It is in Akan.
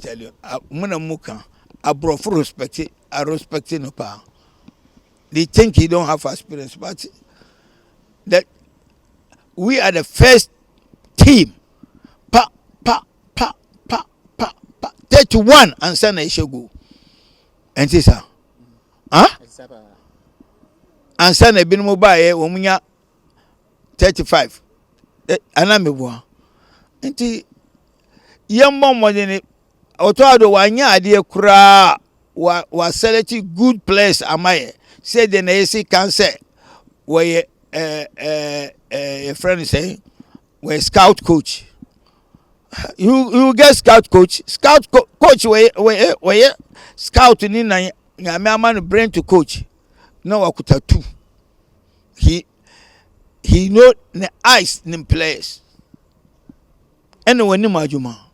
tell you, Muna Muka, I brought full respect, I respect no power. They think he don't have experience, but that we are the first team. Pa, pa, pa, pa, pa, pa. 31 and Sana Ishogu. And this, huh? And Sana bin mobile, Womunya 35. Anamiwa. And the young mom was in it. Otto Addo wanya ade kura wa select good place amaye. Say the AC can say where a friend say we scout coach. You get scout coach. Coach where scout ni na man brain to coach. No akuta two. He know the ice in place. Anyway ni majuma.